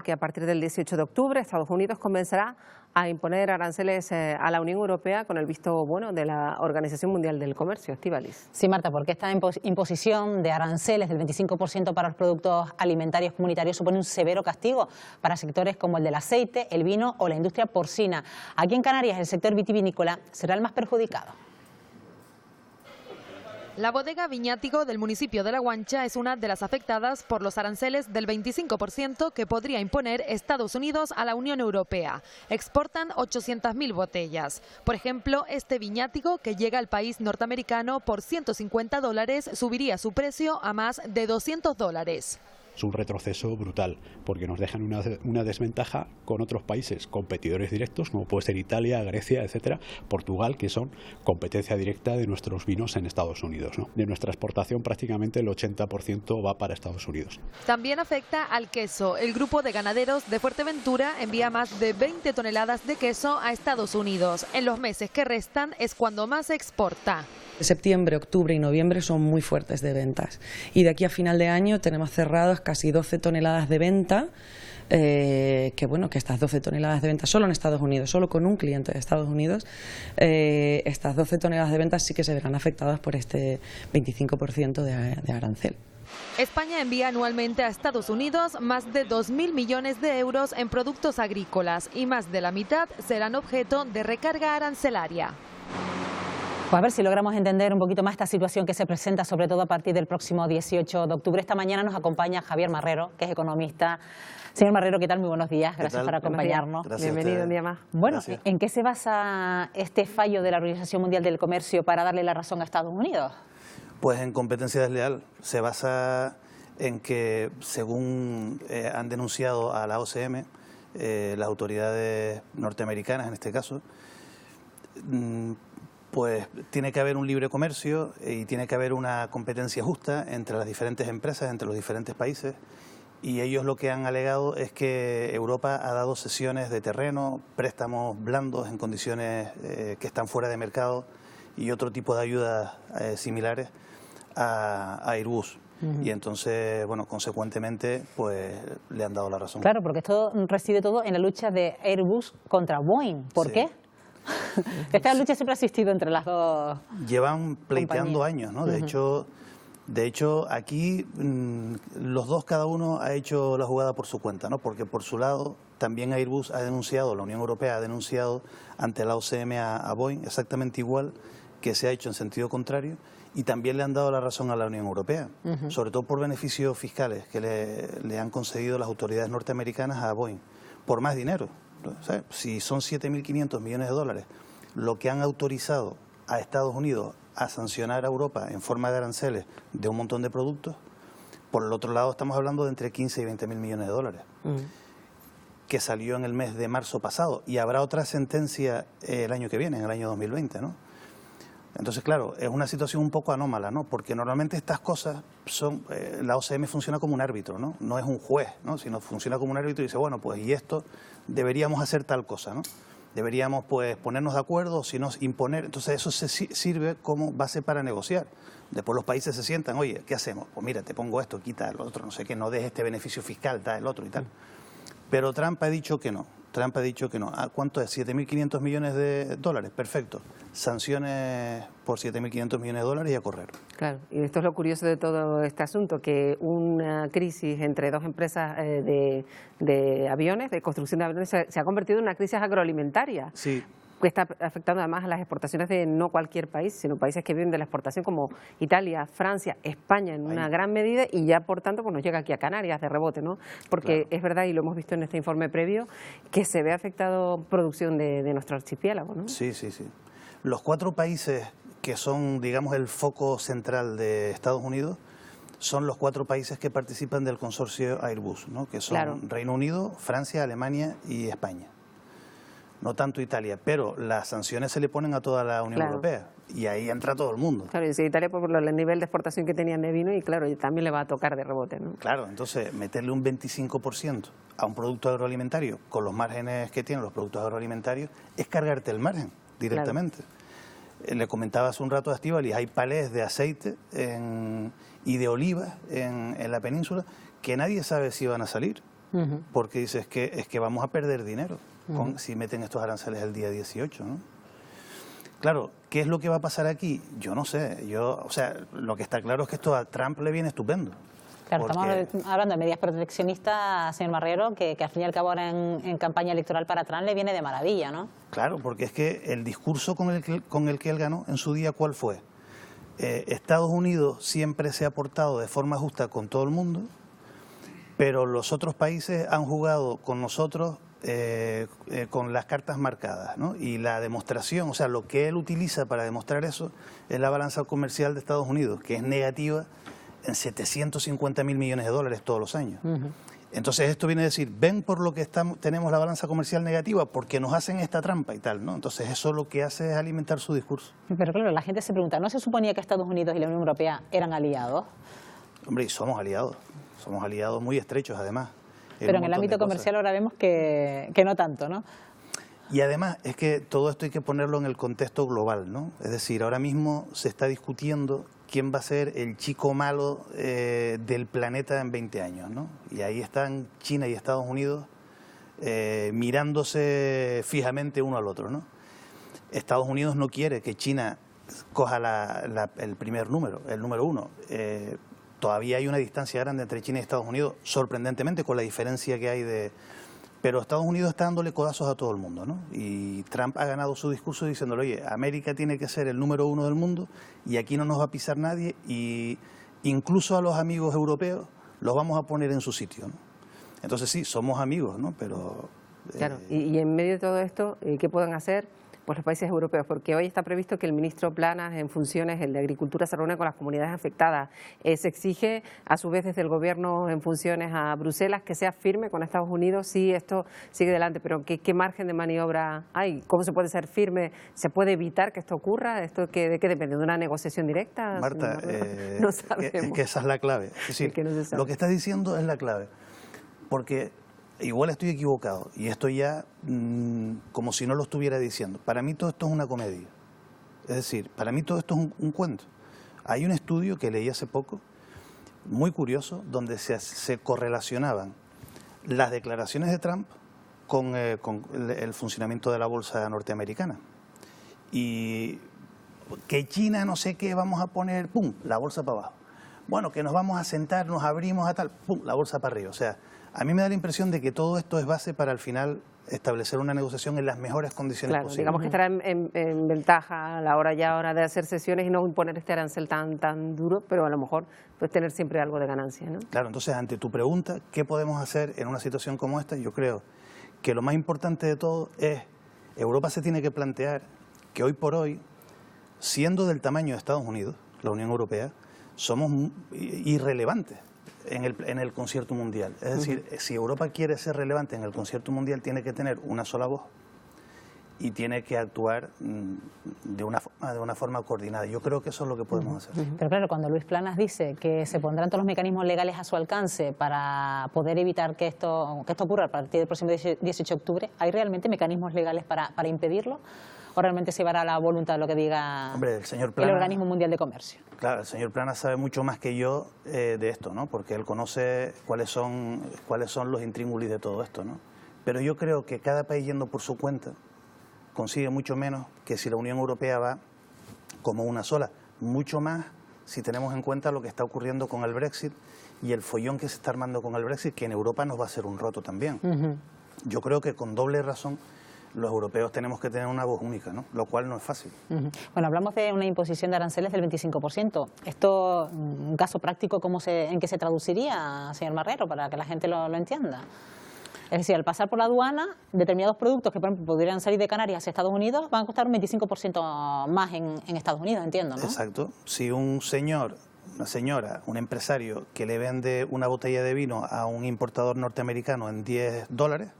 Que a partir del 18 de octubre Estados Unidos comenzará a imponer aranceles a la Unión Europea con el visto bueno de la Organización Mundial del Comercio. Estíbaliz. Sí, Marta, porque esta imposición de aranceles del 25% para los productos alimentarios comunitarios supone un severo castigo para sectores como el del aceite, el vino o la industria porcina. Aquí en Canarias el sector vitivinícola será el más perjudicado. La bodega Viñátigo del municipio de La Guancha es una de las afectadas por los aranceles del 25% que podría imponer Estados Unidos a la Unión Europea. Exportan 800.000 botellas. Por ejemplo, este Viñátigo, que llega al país norteamericano por $150, subiría su precio a más de $200. Es un retroceso brutal, porque nos dejan una desventaja con otros países, competidores directos, como puede ser Italia, Grecia, etcétera, Portugal, que son competencia directa de nuestros vinos en Estados Unidos, ¿no? De nuestra exportación prácticamente el 80% va para Estados Unidos. También afecta al queso. El grupo de ganaderos de Fuerteventura envía más de 20 toneladas de queso a Estados Unidos. En los meses que restan es cuando más se exporta. Septiembre, octubre y noviembre son muy fuertes de ventas y de aquí a final de año tenemos cerrados casi 12 toneladas de venta, que estas 12 toneladas de venta solo en Estados Unidos, solo con un cliente de Estados Unidos, estas 12 toneladas de ventas sí que se verán afectadas por este 25% de arancel. España envía anualmente a Estados Unidos más de 2.000 millones de euros en productos agrícolas y más de la mitad serán objeto de recarga arancelaria. Pues a ver si logramos entender un poquito más esta situación que se presenta, sobre todo a partir del próximo 18 de octubre. Esta mañana nos acompaña Javier Marrero, que es economista. Señor Marrero, ¿qué tal? Muy buenos días. Gracias por acompañarnos. Bienvenido un día más. Bueno, Gracias. ¿En qué se basa este fallo de la Organización Mundial del Comercio para darle la razón a Estados Unidos? Pues en competencia desleal. Se basa en que, según han denunciado a la OCM, las autoridades norteamericanas en este caso, pues tiene que haber un libre comercio y tiene que haber una competencia justa entre las diferentes empresas, entre los diferentes países, y ellos lo que han alegado es que Europa ha dado cesiones de terreno, préstamos blandos en condiciones que están fuera de mercado y otro tipo de ayudas similares a Airbus. Y entonces, bueno, consecuentemente, pues le han dado la razón. Claro, porque esto reside todo en la lucha de Airbus contra Boeing. ¿Por qué? Esta lucha siempre ha existido entre las dos. Llevan pleiteando compañías. años, ¿no? De hecho, aquí los dos, cada uno ha hecho la jugada por su cuenta, ¿no? Porque por su lado también Airbus ha denunciado, la Unión Europea ha denunciado ante la OCM a Boeing exactamente igual que se ha hecho en sentido contrario, y también le han dado la razón a la Unión Europea, sobre todo por beneficios fiscales que le han concedido las autoridades norteamericanas a Boeing, por más dinero. O sea, si son 7.500 millones de dólares lo que han autorizado a Estados Unidos a sancionar a Europa en forma de aranceles de un montón de productos, por el otro lado estamos hablando de entre 15 y 20.000 millones de dólares, que salió en el mes de marzo pasado, y habrá otra sentencia el año que viene, en el año 2020, ¿no? Entonces, claro, es una situación un poco anómala, ¿no? Porque normalmente estas cosas son, la OCM funciona como un árbitro, ¿no? No es un juez, ¿no? Sino funciona como un árbitro y dice, bueno, pues y esto deberíamos hacer tal cosa, ¿no? Deberíamos, pues, ponernos de acuerdo, si no imponer. Entonces eso sirve como base para negociar. Después los países se sientan, oye, ¿qué hacemos? Pues mira, te pongo esto, quita el otro, no sé qué, no des este beneficio fiscal, da el otro y tal. Pero Trump ha dicho que no. Trump ha dicho que no. ¿Cuánto es? 7.500 millones de dólares. Perfecto. Sanciones por 7.500 millones de dólares y a correr. Claro, y esto es lo curioso de todo este asunto, que una crisis entre dos empresas de aviones, de construcción de aviones, se ha convertido en una crisis agroalimentaria. Sí. Que está afectando además a las exportaciones de no cualquier país, sino países que viven de la exportación como Italia, Francia, España en una gran medida, y ya por tanto pues nos llega aquí a Canarias de rebote, ¿no? Porque es verdad, y lo hemos visto en este informe previo, que se ve afectado producción de nuestro archipiélago, ¿no? Sí, sí, sí. Los 4 países que son, digamos, el foco central de Estados Unidos son los 4 países que participan del consorcio Airbus, ¿no? Que son Reino Unido, Francia, Alemania y España. No tanto Italia, pero las sanciones se le ponen a toda la Unión Europea y ahí entra todo el mundo. Claro, y si Italia por el nivel de exportación que tenían de vino, y claro, y también le va a tocar de rebote, ¿no? Claro, entonces meterle un 25% a un producto agroalimentario con los márgenes que tienen los productos agroalimentarios es cargarte el margen directamente. Le comentaba hace un rato a Estíbaliz, hay palés de aceite y de oliva en la península que nadie sabe si van a salir. porque dices es que vamos a perder dinero si meten estos aranceles el día 18, ¿no? Claro, ¿qué es lo que va a pasar aquí? Yo no sé. O sea, lo que está claro es que esto a Trump le viene estupendo. Claro, porque... estamos hablando de medidas proteccionistas, señor Marrero, que al fin y al cabo ahora en campaña electoral para Trump le viene de maravilla, ¿no? Claro, porque es que el discurso con el que él ganó en su día, ¿cuál fue? Estados Unidos siempre se ha portado de forma justa con todo el mundo, pero los otros países han jugado con nosotros con las cartas marcadas, ¿no? Y la demostración, o sea, lo que él utiliza para demostrar eso es la balanza comercial de Estados Unidos, que es negativa en 750.000 millones de dólares todos los años. Entonces esto viene a decir, ven por lo que tenemos la balanza comercial negativa, porque nos hacen esta trampa y tal, ¿no? Entonces eso lo que hace es alimentar su discurso. Pero claro, la gente se pregunta, ¿no se suponía que Estados Unidos y la Unión Europea eran aliados? Hombre, y somos aliados muy estrechos además. Pero en el ámbito comercial ahora vemos que no tanto, ¿no? Y además es que todo esto hay que ponerlo en el contexto global, ¿no? Es decir, ahora mismo se está discutiendo quién va a ser el chico malo del planeta en 20 años, ¿no? Y ahí están China y Estados Unidos mirándose fijamente uno al otro, ¿no? Estados Unidos no quiere que China coja el primer número, el número uno. Todavía hay una distancia grande entre China y Estados Unidos, sorprendentemente, con la diferencia que hay de... Pero Estados Unidos está dándole codazos a todo el mundo, ¿no? Y Trump ha ganado su discurso diciéndole, oye, América tiene que ser el número uno del mundo y aquí no nos va a pisar nadie y incluso a los amigos europeos los vamos a poner en su sitio, ¿no? Entonces sí, somos amigos, ¿no? Pero... Claro, y en medio de todo esto, ¿qué pueden hacer? Pues los países europeos, porque hoy está previsto que el ministro Planas en funciones, el de Agricultura, se reúne con las comunidades afectadas. Se exige a su vez desde el gobierno en funciones a Bruselas que sea firme con Estados Unidos si esto sigue adelante, pero ¿qué margen de maniobra hay? ¿Cómo se puede ser firme? ¿Se puede evitar que esto ocurra? ¿Esto de qué depende? ¿De una negociación directa? Marta, no sabemos. Es que esa es la clave. Es decir, que no se sabe. Lo que estás diciendo es la clave, porque... Igual estoy equivocado y esto ya como si no lo estuviera diciendo. Para mí todo esto es una comedia. Es decir, para mí todo esto es un cuento. Hay un estudio que leí hace poco, muy curioso, donde se correlacionaban las declaraciones de Trump con el funcionamiento de la bolsa norteamericana. Y que China no sé qué vamos a poner, ¡pum!, la bolsa para abajo. Bueno, que nos vamos a sentar, nos abrimos a tal, ¡pum!, la bolsa para arriba. O sea, a mí me da la impresión de que todo esto es base para al final establecer una negociación en las mejores condiciones posibles. Digamos que estará en ventaja a la hora de hacer sesiones y no imponer este arancel tan duro, pero a lo mejor puedes tener siempre algo de ganancia, ¿no? Claro, entonces ante tu pregunta, ¿qué podemos hacer en una situación como esta? Yo creo que lo más importante de todo es, Europa se tiene que plantear que hoy por hoy, siendo del tamaño de Estados Unidos, la Unión Europea, somos irrelevantes en el concierto mundial. Es decir, si Europa quiere ser relevante en el concierto mundial, tiene que tener una sola voz y tiene que actuar de una forma coordinada. Yo creo que eso es lo que podemos hacer. Pero claro, cuando Luis Planas dice que se pondrán todos los mecanismos legales a su alcance para poder evitar que esto ocurra a partir del próximo 18 de octubre, ¿hay realmente mecanismos legales para impedirlo? ¿O realmente se llevará la voluntad de lo que diga el Organismo Mundial de Comercio? Claro, el señor Planas sabe mucho más que yo de esto, ¿no? Porque él conoce cuáles son los intríngulis de todo esto, ¿no? Pero yo creo que cada país yendo por su cuenta consigue mucho menos que si la Unión Europea va como una sola. Mucho más si tenemos en cuenta lo que está ocurriendo con el Brexit y el follón que se está armando con el Brexit, que en Europa nos va a hacer un roto también. Yo creo que con doble razón los europeos tenemos que tener una voz única, ¿no? Lo cual no es fácil. Bueno, hablamos de una imposición de aranceles del 25%. Esto, un caso práctico, ¿en qué se traduciría, señor Marrero, para que la gente lo entienda? Es decir, al pasar por la aduana, determinados productos que, por ejemplo, podrían salir de Canarias a Estados Unidos van a costar un 25% más en Estados Unidos, entiendo, ¿no? Exacto. Si un señor, una señora, un empresario que le vende una botella de vino a un importador norteamericano en $10,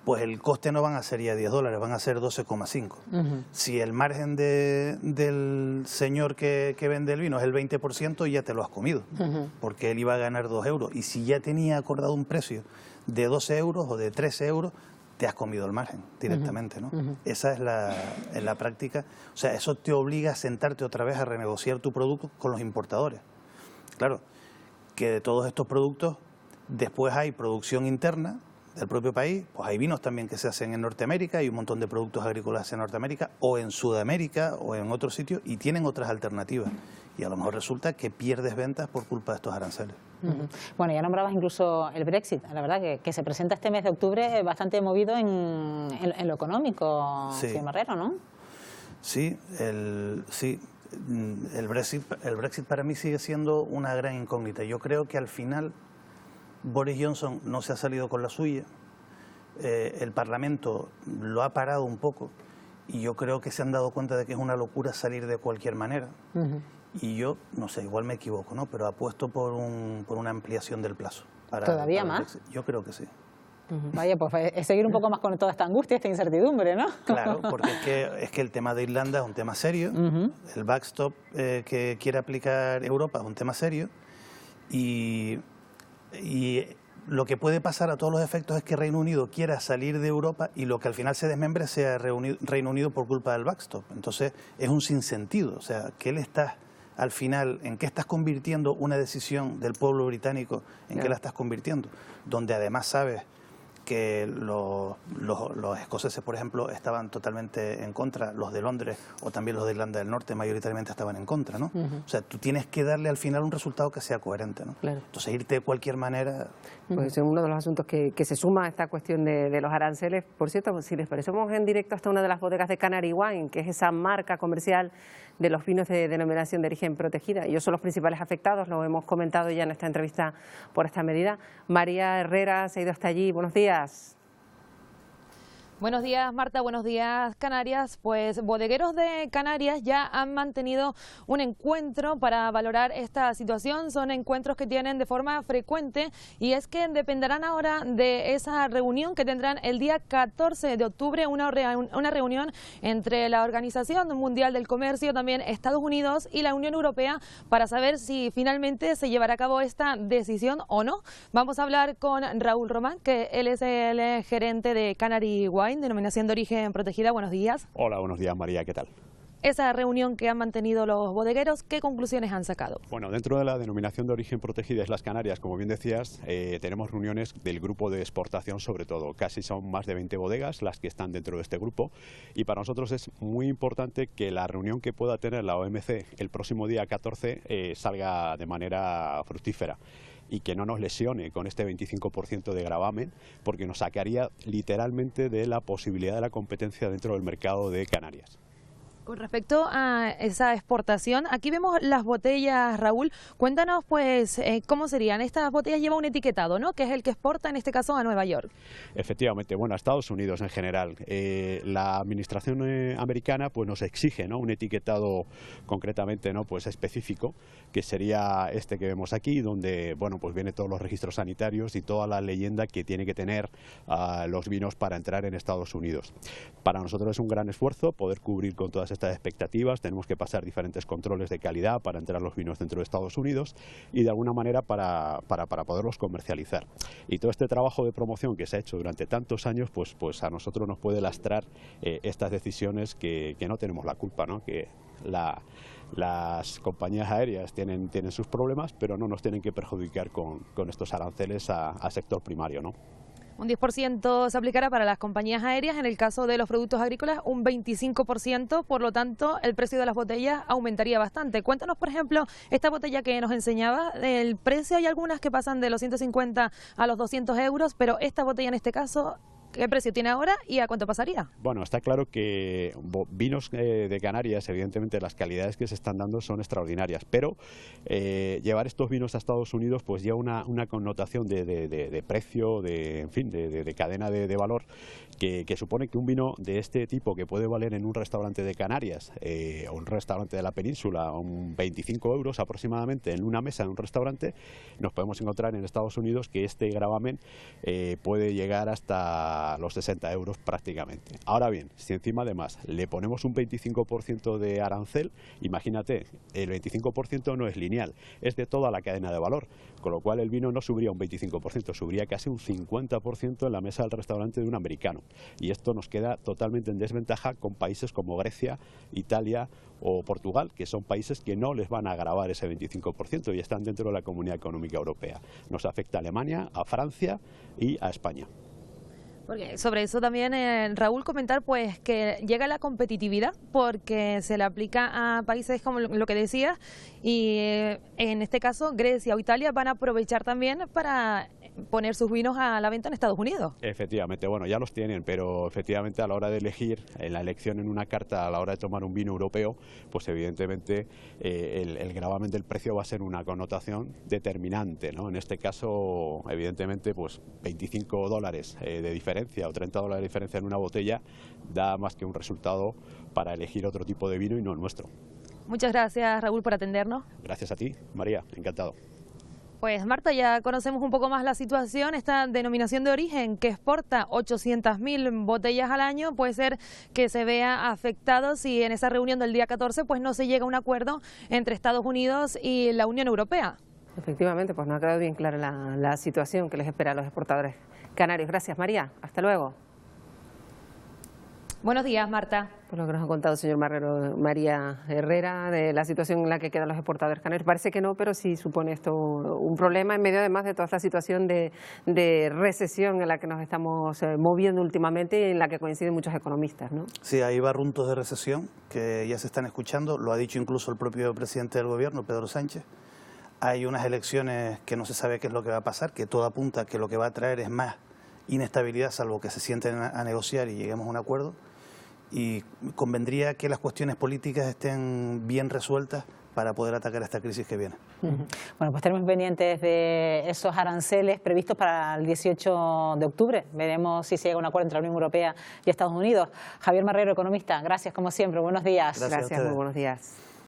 pues el coste no van a ser ya $10, van a ser 12,5. Si el margen del señor que vende el vino es el 20%, ya te lo has comido, porque él iba a ganar 2 euros. Y si ya tenía acordado un precio de 12 euros o de 13 euros, te has comido el margen directamente, ¿no? Esa es la práctica. O sea, eso te obliga a sentarte otra vez a renegociar tu producto con los importadores. Claro, que de todos estos productos, Después hay producción interna del propio país, pues hay vinos también que se hacen en Norteamérica, hay un montón de productos agrícolas en Norteamérica o en Sudamérica o en otros sitios y tienen otras alternativas. Y a lo mejor resulta que pierdes ventas por culpa de estos aranceles. Bueno, ya nombrabas incluso el Brexit, la verdad que se presenta este mes de octubre bastante movido en lo económico, Sí. señor Marrero, ¿no? Sí, el Brexit para mí sigue siendo una gran incógnita. Yo creo que al final Boris Johnson no se ha salido con la suya, el Parlamento lo ha parado un poco y yo creo que se han dado cuenta de que es una locura salir de cualquier manera. Y yo, no sé, igual me equivoco, ¿no? Pero apuesto por una ampliación del plazo. ¿Todavía el más? Brexit. Yo creo que sí. Vaya, pues es seguir un poco más con toda esta angustia, esta incertidumbre, ¿no? Claro, porque es que el tema de Irlanda es un tema serio, el backstop que quiere aplicar Europa es un tema serio y lo que puede pasar a todos los efectos es que Reino Unido quiera salir de Europa y lo que al final se desmembre sea Reino Unido por culpa del backstop. Entonces es un sinsentido, o sea, ¿qué le estás al final, en qué estás convirtiendo una decisión del pueblo británico? ¿En qué la estás convirtiendo? Donde además sabes que los escoceses, por ejemplo, estaban totalmente en contra, los de Londres o también los de Irlanda del Norte mayoritariamente estaban en contra, ¿no? O sea, tú tienes que darle al final un resultado que sea coherente, ¿no? Claro. Entonces, irte de cualquier manera... Pues es uno de los asuntos que se suma a esta cuestión de los aranceles. Por cierto, si les parece, vamos en directo hasta una de las bodegas de Canary Wine, que es esa marca comercial de los vinos de denominación de origen protegida. Ellos son los principales afectados, lo hemos comentado ya en esta entrevista por esta medida. María Herrera se ha ido hasta allí. Buenos días. Buenos días, Marta. Buenos días, Canarias. Pues bodegueros de Canarias ya han mantenido un encuentro para valorar esta situación. Son encuentros que tienen de forma frecuente y es que dependerán ahora de esa reunión que tendrán el día 14 de octubre, una reunión entre la Organización Mundial del Comercio, también Estados Unidos y la Unión Europea para saber si finalmente se llevará a cabo esta decisión o no. Vamos a hablar con Raúl Román, que él es el gerente de Canary Wine, denominación de origen protegida. Buenos días. Hola, buenos días, María, ¿qué tal? Esa reunión que han mantenido los bodegueros, ¿qué conclusiones han sacado? Bueno, dentro de la denominación de origen protegida Islas Canarias, como bien decías, tenemos reuniones del grupo de exportación sobre todo. Casi son más de 20 bodegas las que están dentro de este grupo y para nosotros es muy importante que la reunión que pueda tener la OMC el próximo día 14 salga de manera fructífera y que no nos lesione con este 25% de gravamen, porque nos sacaría literalmente de la posibilidad de la competencia dentro del mercado de Canarias. Con respecto a esa exportación, aquí vemos las botellas, Raúl. Cuéntanos, pues, cómo serían. Estas botellas llevan un etiquetado, ¿no?, que es el que exporta, en este caso, a Nueva York. Efectivamente, bueno, a Estados Unidos en general. La administración americana pues nos exige, ¿no?, un etiquetado concretamente, ¿no?, pues específico, que sería este que vemos aquí, donde, bueno, pues viene todos los registros sanitarios y toda la leyenda que tiene que tener los vinos para entrar en Estados Unidos. Para nosotros es un gran esfuerzo poder cubrir con todas estas expectativas. Tenemos que pasar diferentes controles de calidad para entrar los vinos dentro de Estados Unidos y de alguna manera para poderlos comercializar. Y todo este trabajo de promoción que se ha hecho durante tantos años, pues a nosotros nos puede lastrar estas decisiones que no tenemos la culpa, ¿no?, que las compañías aéreas tienen sus problemas, pero no nos tienen que perjudicar con estos aranceles al sector primario, ¿no? Un 10% se aplicará para las compañías aéreas, en el caso de los productos agrícolas un 25%, por lo tanto el precio de las botellas aumentaría bastante. Cuéntanos, por ejemplo, esta botella que nos enseñaba, el precio, hay algunas que pasan de los 150 a los 200 euros, pero esta botella en este caso, ¿qué precio tiene ahora y a cuánto pasaría? Bueno, está claro que vinos de Canarias, evidentemente las calidades que se están dando son extraordinarias, pero llevar estos vinos a Estados Unidos pues lleva una connotación de precio, en fin, de cadena de valor, que supone que un vino de este tipo, que puede valer en un restaurante de Canarias o un restaurante de la península un 25 euros aproximadamente en una mesa en un restaurante, nos podemos encontrar en Estados Unidos que este gravamen puede llegar hasta a los 60 euros prácticamente. Ahora bien, si encima además le ponemos un 25% de arancel, imagínate, el 25% no es lineal, es de toda la cadena de valor, con lo cual el vino no subiría un 25%, subiría casi un 50% en la mesa del restaurante de un americano. Y esto nos queda totalmente en desventaja con países como Grecia, Italia o Portugal, que son países que no les van a gravar ese 25% y están dentro de la Comunidad Económica Europea. Nos afecta a Alemania, a Francia y a España. Porque sobre eso también, Raúl, comentar pues que llega la competitividad porque se le aplica a países como lo que decías y en este caso Grecia o Italia van a aprovechar también para poner sus vinos a la venta en Estados Unidos. Efectivamente, bueno, ya los tienen, pero efectivamente a la hora de elegir, en la elección en una carta, a la hora de tomar un vino europeo, pues evidentemente el gravamen del precio va a ser una connotación determinante, ¿no? En este caso, evidentemente, pues $25 de diferencia o $30 de diferencia en una botella da más que un resultado para elegir otro tipo de vino y no el nuestro. Muchas gracias, Raúl, por atendernos. Gracias a ti, María, encantado. Pues Marta, ya conocemos un poco más la situación. Esta denominación de origen que exporta 800.000 botellas al año puede ser que se vea afectado si en esa reunión del día 14 pues no se llega a un acuerdo entre Estados Unidos y la Unión Europea. Efectivamente, pues no ha quedado bien clara la situación que les espera a los exportadores canarios. Gracias, María. Hasta luego. Buenos días, Marta. Por lo que nos ha contado el señor María Herrera de la situación en la que quedan los exportadores canarios. Parece que no, pero sí supone esto un problema en medio además de toda esta situación de recesión en la que nos estamos moviendo últimamente y en la que coinciden muchos economistas, ¿no? Sí, hay barruntos de recesión que ya se están escuchando, lo ha dicho incluso el propio presidente del gobierno, Pedro Sánchez. Hay unas elecciones que no se sabe qué es lo que va a pasar, que todo apunta a que lo que va a traer es más inestabilidad, salvo que se sienten a negociar y lleguemos a un acuerdo. Y convendría que las cuestiones políticas estén bien resueltas para poder atacar esta crisis que viene. Bueno, pues tenemos pendientes de esos aranceles previstos para el 18 de octubre. Veremos si se llega a un acuerdo entre la Unión Europea y Estados Unidos. Javier Marrero, economista, gracias como siempre. Buenos días. Gracias, muy buenos días.